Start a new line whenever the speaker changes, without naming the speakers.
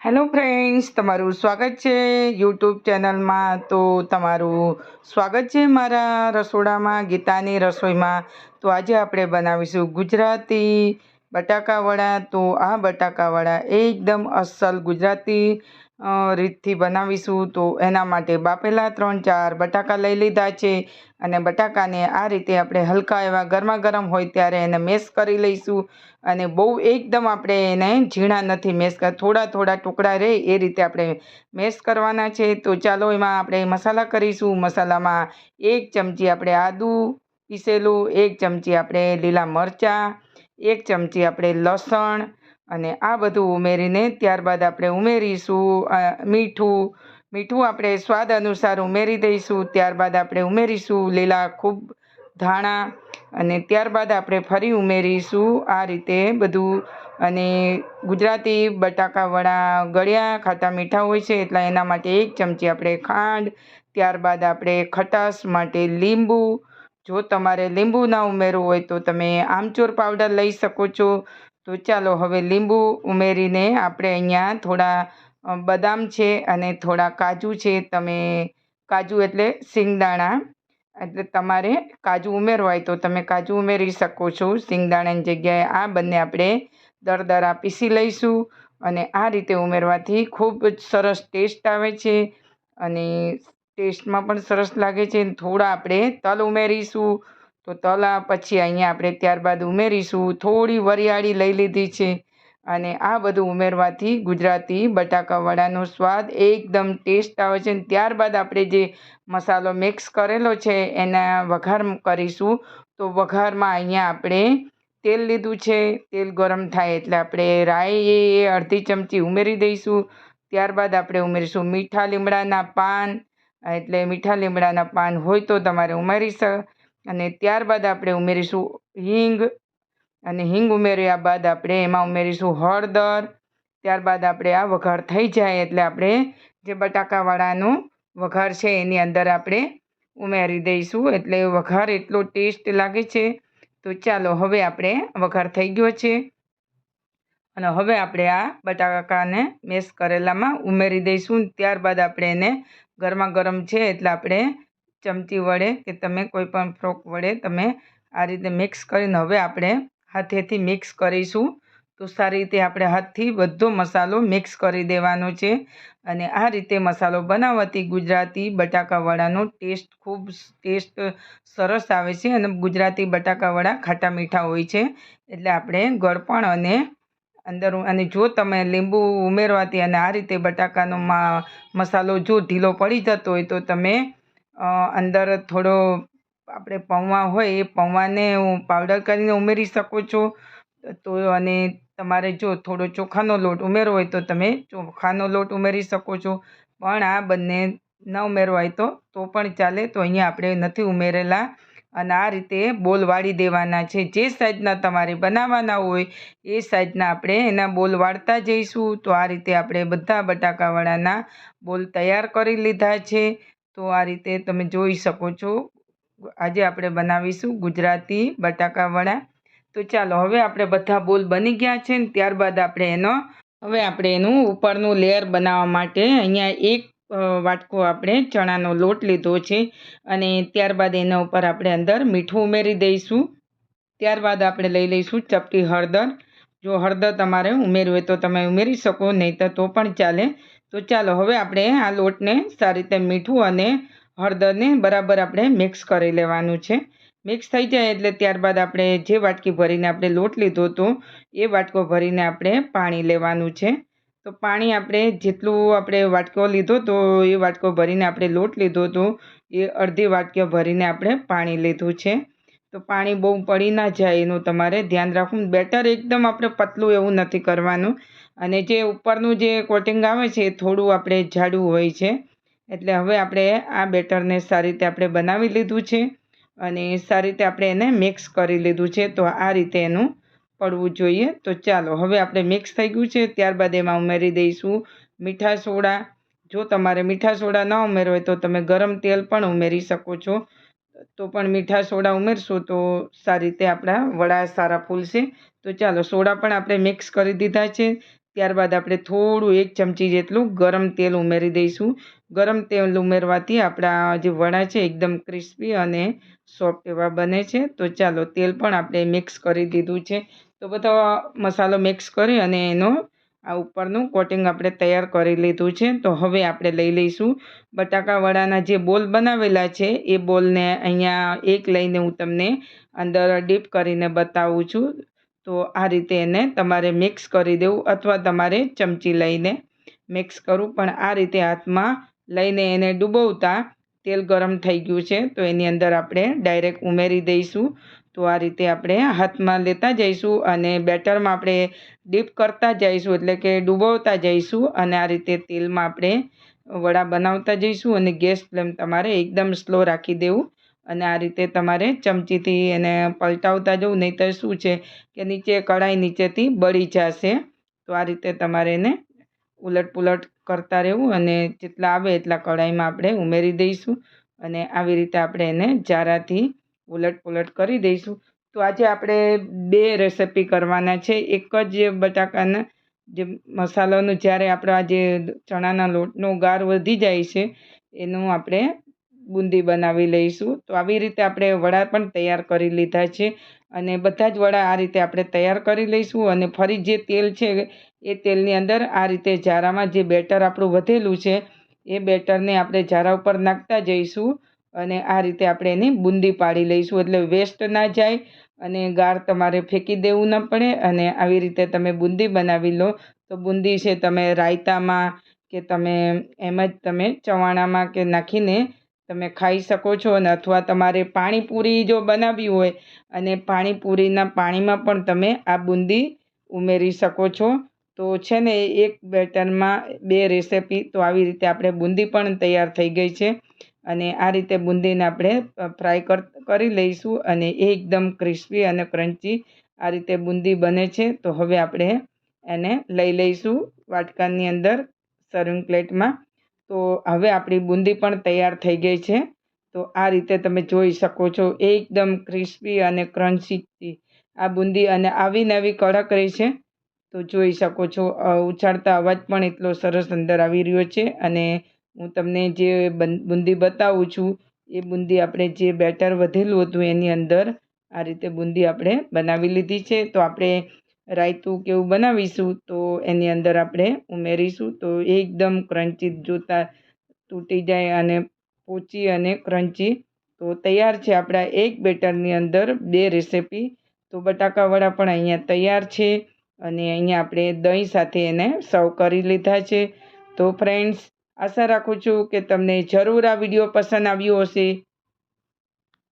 Hello friends, તમારું સ્વાગત છે યુટ્યુબ ચેનલમાં. તો તમારું સ્વાગત છે મારા રસોડામાં, ગીતાની રસોઈમાં. તો આજે આપણે બનાવીશું ગુજરાતી બટાકાવડા. તો આ બટાકાવડા એકદમ અસલ ગુજરાતી રીતથી બનાવીશું. તો એના માટે બાફેલા 3-4 બટાકા લઈ લીધા છે અને બટાકાને આ રીતે આપણે હલકા એવા ગરમા ગરમ હોય ત્યારે એને મેશ કરી લઈશું. અને બહુ એકદમ આપણે એને ઝીણા નથી મેશ કર, થોડા થોડા ટુકડા રહે એ રીતે આપણે મેશ કરવાના છે. તો ચાલો એમાં આપણે મસાલા કરીશું. મસાલામાં 1 ચમચી આપણે આદું પીસેલું, 1 ચમચી આપણે લીલા મરચાં, 1 ચમચી આપણે લસણ, અને આ બધું ઉમેરીને ત્યારબાદ આપણે ઉમેરીશું મીઠું આપણે સ્વાદ અનુસાર ઉમેરી દઈશું. ત્યારબાદ આપણે ઉમેરીશું લીલા ખૂબ ધાણા, અને ત્યારબાદ આપણે ફરી ઉમેરીશું આ રીતે બધું. અને ગુજરાતી બટાકાવડા ગળ્યા ખાટા મીઠા હોય છે, એટલે એના માટે 1 ચમચી આપણે ખાંડ. ત્યારબાદ આપણે ખટાશ માટે લીંબુ. જો તમારે લીંબુ ના ઉમેરવું હોય તો તમે આમચૂર પાવડર લઈ શકો છો. તો ચાલો હવે લીંબુ ઉમેરીને આપણે અહીંયા થોડા બદામ છે અને થોડા કાજુ છે. તમે કાજુ એટલે સિંગદાણા, એટલે તમારે કાજુ ઉમેરવા હોય તો તમે કાજુ ઉમેરી શકો છો સિંગદાણાની જગ્યાએ. આ બંને આપણે દરદરા પીસી લઈશું, અને આ રીતે ઉમેરવાથી ખૂબ જ સરસ ટેસ્ટ આવે છે અને ટેસ્ટમાં પણ સરસ લાગે છે. થોડા આપણે તલ ઉમેરીશું. તો તલ પછી અહીંયા આપણે ત્યારબાદ ઉમેરીશું થોડી વરિયાળી લઈ લીધી છે. અને આ બધું ઉમેરવાથી ગુજરાતી બટાકાવડાનો સ્વાદ એકદમ ટેસ્ટ આવે છે. ત્યારબાદ આપણે જે મસાલો મિક્સ કરેલો છે એના વઘાર કરીશું. તો વઘારમાં અહીંયા આપણે તેલ લીધું છે. તેલ ગરમ થાય એટલે આપણે રાઈ અડધી ચમચી ઉમેરી દઈશું. ત્યારબાદ આપણે ઉમેરીશું મીઠા લીમડાના પાન, એટલે મીઠા લીમડાના પાન હોય તો તમારે ઉમેરી અને ત્યારબાદ આપણે ઉમેરીશું હિંગ, અને હિંગ ઉમેર્યા બાદ આપણે એમાં ઉમેરીશું હળદર. ત્યારબાદ આપણે આ વઘાર થઈ જાય એટલે આપણે જે બટાકાવાળાનો વઘાર છે એની અંદર આપણે ઉમેરી દઈશું. એટલે વઘાર એટલો ટેસ્ટ લાગે છે. તો ચાલો હવે આપણે વઘાર થઈ ગયો છે, અને હવે આપણે આ બટાકાને મેશ કરેલામાં ઉમેરી દઈશું. ત્યારબાદ આપણે એને ગરમા ગરમ છે એટલે આપણે ચમચી વડે કે તમે કોઈ પણ ફોર્ક વડે તમે આ રીતે મિક્સ કરીને હવે આપણે હાથેથી મિક્સ કરીશું. તો સારી રીતે આપણે હાથથી બધો મસાલો મિક્સ કરી દેવાનો છે. અને આ રીતે મસાલો બનાવવાથી ગુજરાતી બટાકાવડાનો ખૂબ સરસ આવે છે. અને ગુજરાતી બટાકાવડા ખાટા મીઠા હોય છે, એટલે આપણે ગળપણ અને અંદર, અને જો તમે લીંબુ ઉમેરવાથી અને આ રીતે બટાકાનો મસાલો જો ઢીલો પડી જતો હોય તો તમે અંદર થોડો આપણે પૌવા હોય એ પૌવાને પાવડર કરીને ઉમેરી શકો છો. તો અને તમારે જો થોડો ચોખાનો લોટ ઉમેરવો હોય તો તમે ચોખાનો લોટ ઉમેરી શકો છો. પણ આ બંને ન ઉમેરવા હોય તો પણ ચાલે. તો અહીંયા આપણે નથી ઉમેરેલા, અને આ રીતે બોલ વાળી દેવાના છે. જે સાઈઝના તમારે બનાવવાના હોય એ સાઈઝના આપણે એના બોલ વાળતા જઈશું. તો આ રીતે આપણે બધા બટાકાવડાના બોલ તૈયાર કરી લીધા છે. તો આ રીતે તમે જોઈ શકો છો. આજે આપણે બનાવીશું ગુજરાતી બટાકાવડા. તો ચાલો હવે આપણે બધા બોલ બની ગયા છે ને ત્યારબાદ આપણે એનું ઉપરનું લેયર બનાવવા માટે અહીંયા 1 વાટકો આપણે ચણાનો લોટ લીધો છે, અને ત્યારબાદ એના ઉપર આપણે અંદર મીઠું ઉમેરી દઈશું. ત્યારબાદ આપણે લઈ લઈશું ચપટી હળદર. જો હળદર તમારે ઉમેરવી હોય તો તમે ઉમેરી શકો, નહીં તો પણ ચાલે. તો ચાલો હવે આપણે આ લોટને સારી રીતે મીઠું અને હળદરને બરાબર આપણે મિક્સ કરી લેવાનું છે. મિક્સ થઈ જાય એટલે ત્યારબાદ આપણે જે વાટકી ભરીને આપણે લોટ લીધો હતો એ વાટકો ભરીને આપણે પાણી લેવાનું છે. તો પાણી આપણે જેટલું આપણે વાટકો લીધો તો એ વાટકો ભરીને આપણે લોટ લીધો હતો એ અડધી વાટકો ભરીને આપણે પાણી લીધું છે. તો પાણી બહુ પડી ના જાય એનું તમારે ધ્યાન રાખવું. બેટર એકદમ આપણે પતલું એવું નથી કરવાનું, અને જે ઉપરનું જે કોટિંગ આવે છે એ થોડું આપણે જાડું હોય છે. એટલે હવે આપણે આ બેટરને સારી રીતે આપણે બનાવી લીધું છે, અને સારી રીતે આપણે એને મિક્સ કરી લીધું છે. તો આ રીતે એનું પડવું જોઈએ. તો ચાલો હવે આપણે મિક્સ થઈ ગયું છે. ત્યારબાદ એમાં ઉમેરી દઈશું મીઠા સોડા. જો તમારે મીઠા સોડા ન ઉમેરવો હોય તો તમે ગરમ તેલ પણ ઉમેરી શકો છો. તો પણ મીઠા સોડા ઉમેરશો તો સારી રીતે આપણા વડા સારા ફૂલશે. તો ચાલો સોડા પણ આપણે મિક્સ કરી દીધા છે. ત્યારબાદ આપણે થોડું 1 ચમચી જેટલું ગરમ તેલ ઉમેરી દઈશું. ગરમ તેલ ઉમેરવાથી આપણા જે વડા છે એકદમ ક્રિસ્પી અને સોફ્ટ એવા બને છે. તો ચાલો તેલ પણ આપણે મિક્સ કરી દીધું છે. તો બધો મસાલો મિક્સ કરી અને એનો આ ઉપરનું કોટિંગ આપણે તૈયાર કરી લીધું છે. તો હવે આપણે લઈ લઈશું બટાકા વડાના જે બોલ બનાવેલા છે એ બોલને અહીંયા એક લઈને હું તમને અંદર ડીપ કરીને બતાવું છું. તો આ રીતે એને તમારે મિક્સ કરી દેવું અથવા તમારે ચમચી લઈને મિક્સ કરવું, પણ આ રીતે હાથમાં લઈને એને ડૂબવતા તેલ ગરમ થઈ ગયું છે તો એની અંદર આપણે ડાયરેક્ટ ઉમેરી દઈશું. તો આ રીતે આપણે હાથમાં લેતા જઈશું અને બેટરમાં આપણે ડીપ કરતા જઈશું, એટલે કે ડૂબવતા જઈશું અને આ રીતે તેલમાં આપણે વડા બનાવતા જઈશું. અને ગેસ ફ્લેમ તમારે એકદમ સ્લો રાખી દેવું અને આ રીતે તમારે ચમચીથી એને પલટાવતા જવું, નહીંતર શું છે કે નીચે કઢાઈ નીચેથી બળી જશે. તો આ રીતે તમારે એને ઉલટપુલટ કરતા રહેવું અને જેટલા આવે એટલા કઢાઈમાં આપણે ઉમેરી દઈશું અને આવી રીતે આપણે એને જારાથી ઉલટપુલટ કરી દઈશું. તો આજે આપણે 2 રેસિપી કરવાના છે. એક જ બટાકાના જે મસાલાનું જ્યારે આપણા જે ચણાના લોટનો ગાર વધી જાય છે એનું આપણે બુંદી બનાવી લઈશું. તો આવી રીતે આપણે વડા પણ તૈયાર કરી લીધા છે અને બધા જ વડા આ રીતે આપણે તૈયાર કરી લઈશું. અને ફરી જે તેલ છે એ તેલની અંદર આ રીતે જારામાં જે બેટર આપણું વધેલું છે એ બેટરને આપણે જારા ઉપર નાખતા જઈશું અને આ રીતે આપણે એની બુંદી પાડી લઈશું, એટલે વેસ્ટ ના જાય અને ગાર તમારે ફેંકી દેવું ન પડે. અને આવી રીતે તમે બુંદી બનાવી લો. તો બુંદી છે તમે રાયતામાં કે તમે એમ જ તમે ચવાણામાં કે નાખીને તમે ખાઈ શકો છો. અને અથવા તમારે પાણીપુરી જો બનાવવી હોય અને પાણીપુરીના પાણીમાં પણ તમે આ બુંદી ઉમેરી શકો છો. તો છે ને એક બેટરમાં 2 રેસિપી, તો આવી રીતે આપણે બુંદી પણ તૈયાર થઈ ગઈ છે. અને આ રીતે બુંદીને આપણે ફ્રાય કરી લઈશું અને એકદમ ક્રિસ્પી અને ક્રન્ચી આ રીતે બુંદી બને છે. તો હવે આપણે એને લઈ લઈશું વાટકાની અંદર સર્વિંગ પ્લેટમાં. તો હવે આપણી બુંદી પણ તૈયાર થઈ ગઈ છે. તો આ રીતે તમે જોઈ શકો છો એકદમ ક્રિસ્પી અને ક્રન્ચી આ બુંદી અને આવી નવી કડક રહી છે. તો જોઈ શકો છો ઉછાળતા અવાજ પણ એટલો સરસ અંદર આવી રહ્યો છે. અને હું તમને જે બુંદી બતાવું છું એ બુંદી આપણે જે બેટર વધેલું હતું એની અંદર આ રીતે બુંદી આપણે બનાવી લીધી છે. તો આપણે રાયતું કેવું બનાવીશું તો એની અંદર આપણે ઉમેરીશું. તો એકદમ ક્રન્ચી, જોતા તૂટી જાય અને પોચી અને ક્રન્ચી. તો તૈયાર છે આપણા એક બેટરની અંદર 2 રેસિપી. તો બટાકા વડા પણ અહીંયા તૈયાર છે અને અહીંયા આપણે દહીં સાથે એને સર્વ કરી લીધા છે. તો ફ્રેન્ડ્સ, આશા રાખું છું કે તમને જરૂર આ વિડીયો પસંદ આવ્યો હશે.